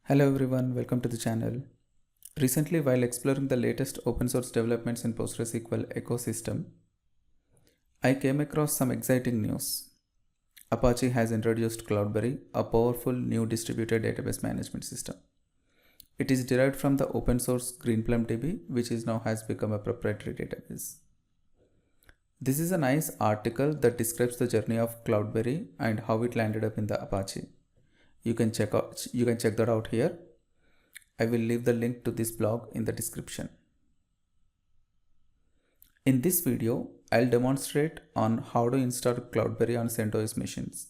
Hello everyone, welcome to the channel. Recently, while exploring the latest open source developments in PostgreSQL ecosystem, I came across some exciting news. Apache has introduced Cloudberry, a powerful new distributed database management system. It is derived from the open source GreenPlumDB, which is now has become a proprietary database. This is a nice article that describes the journey of Cloudberry and how it landed up in the Apache. You can check that out here. I will leave the link to this blog in the description. In this video, I'll demonstrate on how to install Cloudberry on CentOS machines.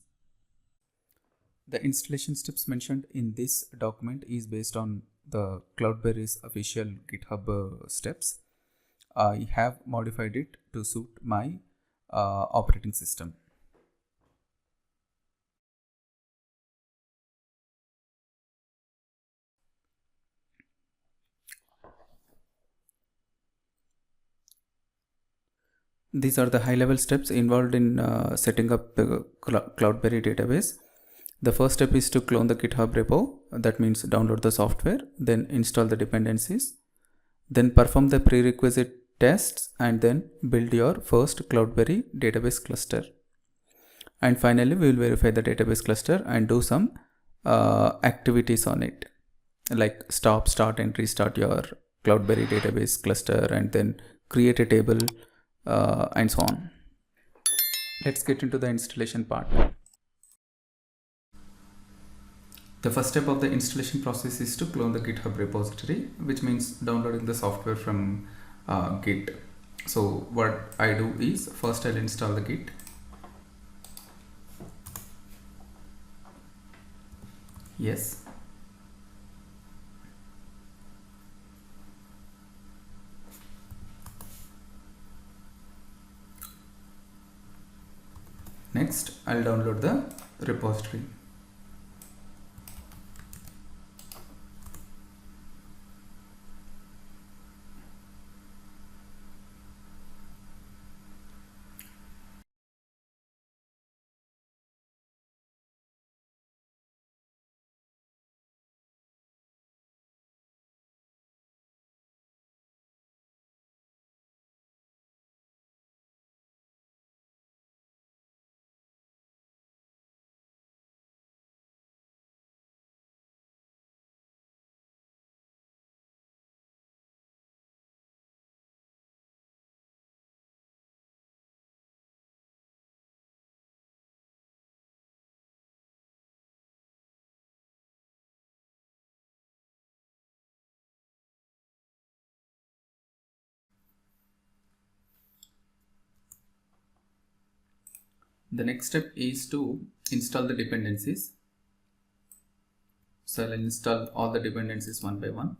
The installation steps mentioned in this document is based on the Cloudberry's official GitHub steps. I have modified it to suit my operating system. These are the high-level steps involved in setting up the Cloudberry database. The first step is to clone the GitHub repo. That means download the software, then install the dependencies, then perform the prerequisite tests, and then build your first Cloudberry database cluster. And finally, we will verify the database cluster and do some activities on it, like stop, start, and restart your Cloudberry database cluster, and then create a table, and so on. Let's get into the installation part. The first step of the installation process is to clone the GitHub repository, which means downloading the software from Git. So what I do is first I'll install the Git. Yes. Next, I'll download the repository. The next step is to install the dependencies. So I'll install all the dependencies one by one.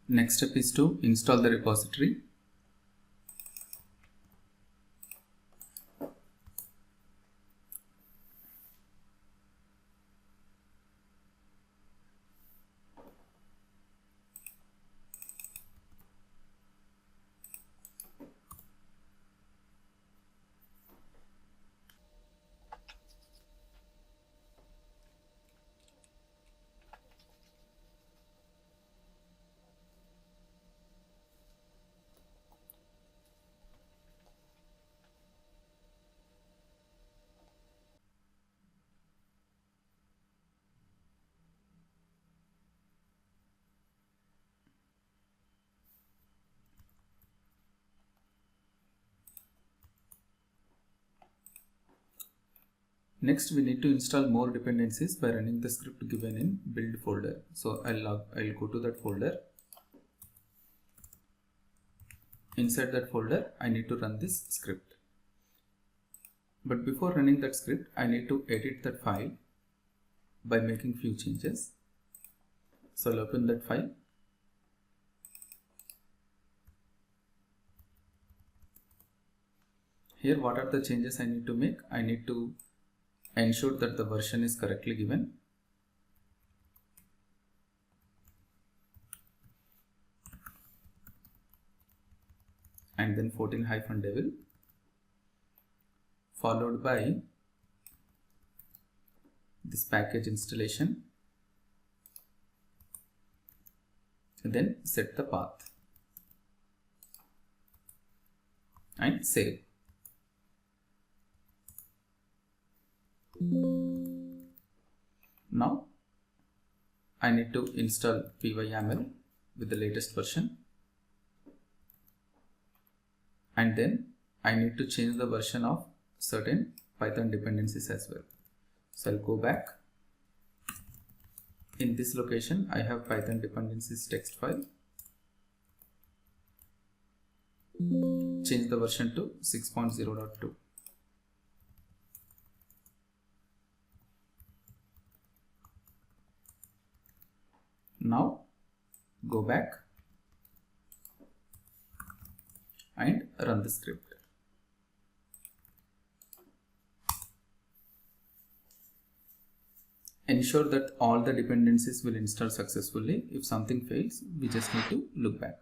Next step is to install the repository. Next, we need to install more dependencies by running the script given in build folder. So I'll go to that folder. Inside that folder, I need to run this script. But before running that script, I need to edit that file by making few changes. So I'll open that file. Here, what are the changes I need to make? I need to ensure that the version is correctly given. And then 14-devil followed by this package installation. Then set the path and save. Now I need to install pyml with the latest version, and then I need to change the version of certain Python dependencies as well. So I'll go back. In this location, I have Python dependencies text file. Change the version to 6.0.2. Now go back and run the script. Ensure that all the dependencies will install successfully. If something fails, we just need to look back.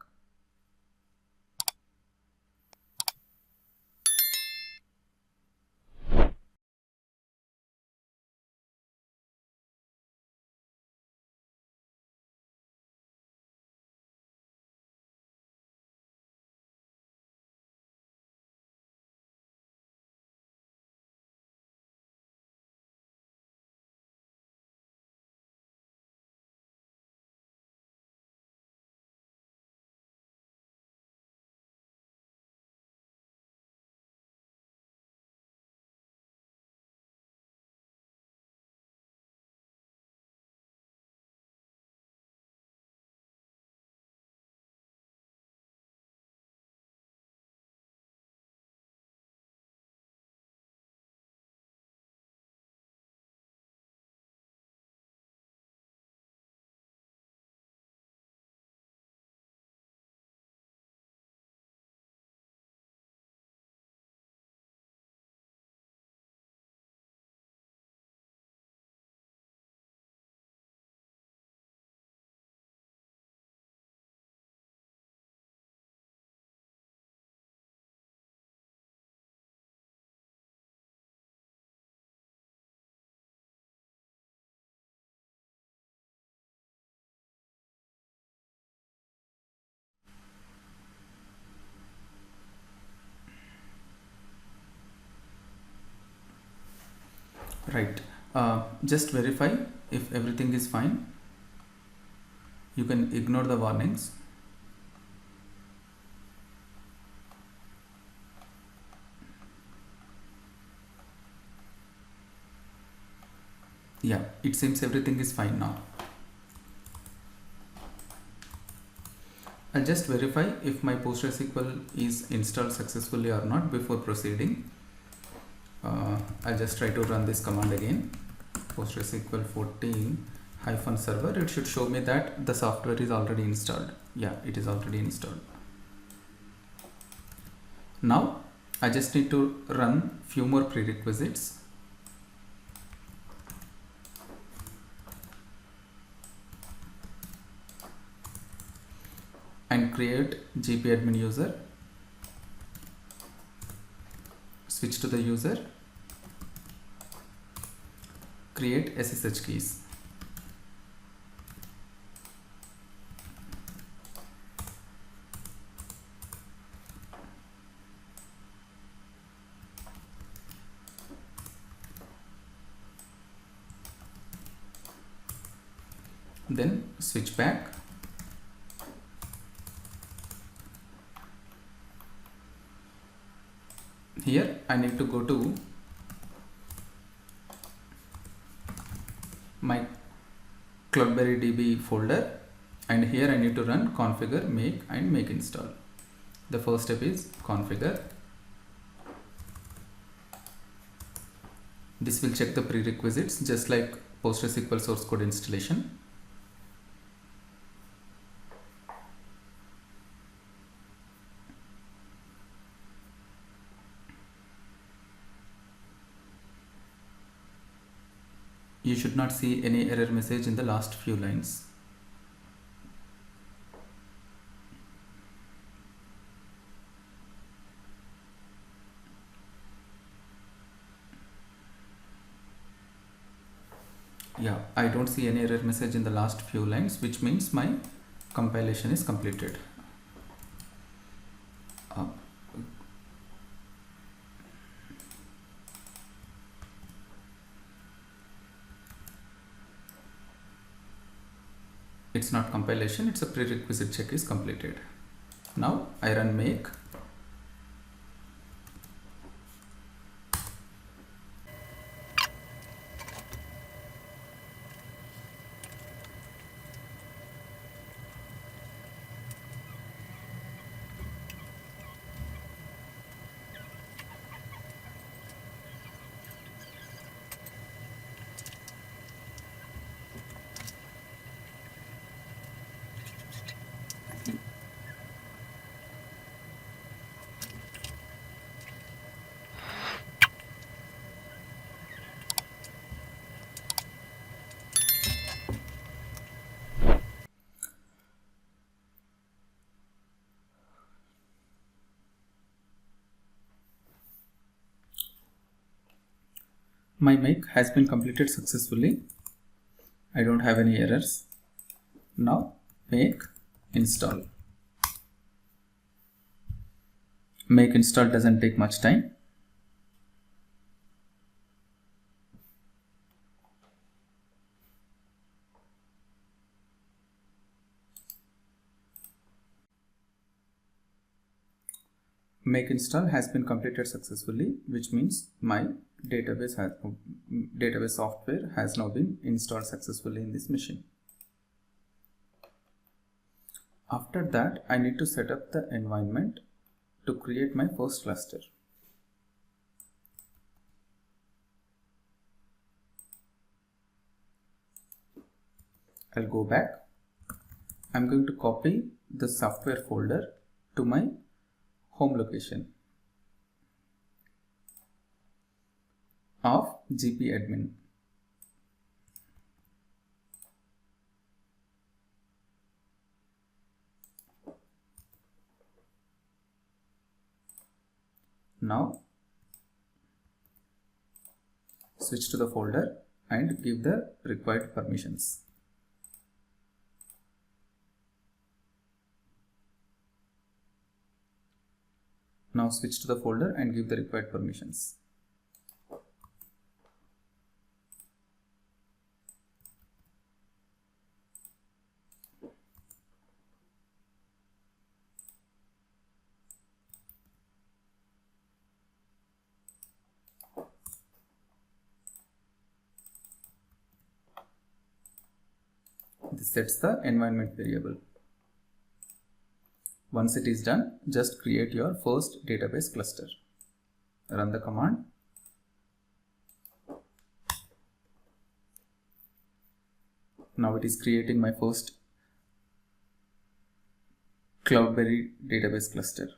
Right. Just verify if everything is fine. You can ignore the warnings. Yeah, it seems everything is fine now. I'll just verify if my PostgreSQL is installed successfully or not before proceeding. I'll just try to run this command again. PostgreSQL 14-server. It should show me that the software is already installed. Yeah, it is already installed. Now I just need to run few more prerequisites. And create gpadmin user, switch to the user, create SSH keys. Then switch back. Here I need to go to my CloudberryDB folder, and here I need to run configure, make and make install. The first step is configure. This will check the prerequisites just like PostgreSQL source code installation. You should not see any error message in the last few lines. Yeah, I don't see any error message in the last few lines, which means my compilation is completed. It's not compilation, it's a prerequisite check is completed. Now I run make. My make has been completed successfully. I don't have any errors. Now make install. Make install doesn't take much time. Make install has been completed successfully, which means my database software has now been installed successfully in this machine. After that, I need to set up the environment to create my first cluster. I'll go back. I'm going to copy the software folder to my home location of gpadmin. Now switch to the folder and give the required permissions. Now switch to the folder and give the required permissions. This sets the environment variable. Once it is done, just create your first database cluster. Run the command. Now it is creating my first Cloudberry database cluster.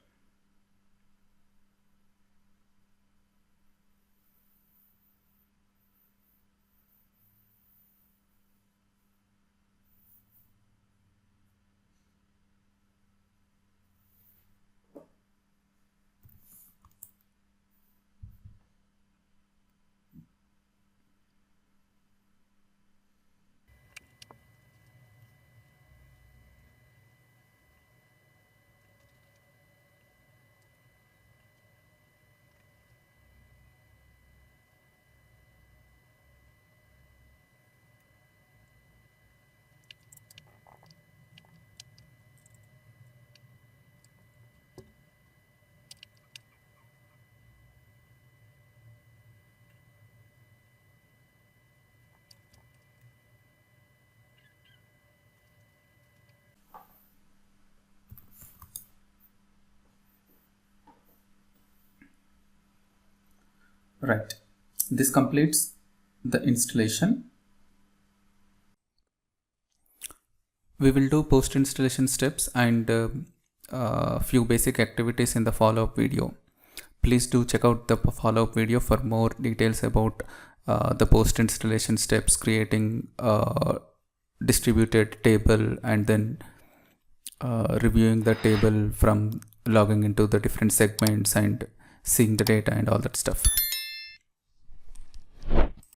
Right. This completes the installation. We will do post installation steps and few basic activities in the follow-up video. Please do check out the follow-up video for more details about the post installation steps, creating a distributed table, and then reviewing the table from logging into the different segments and seeing the data and all that stuff.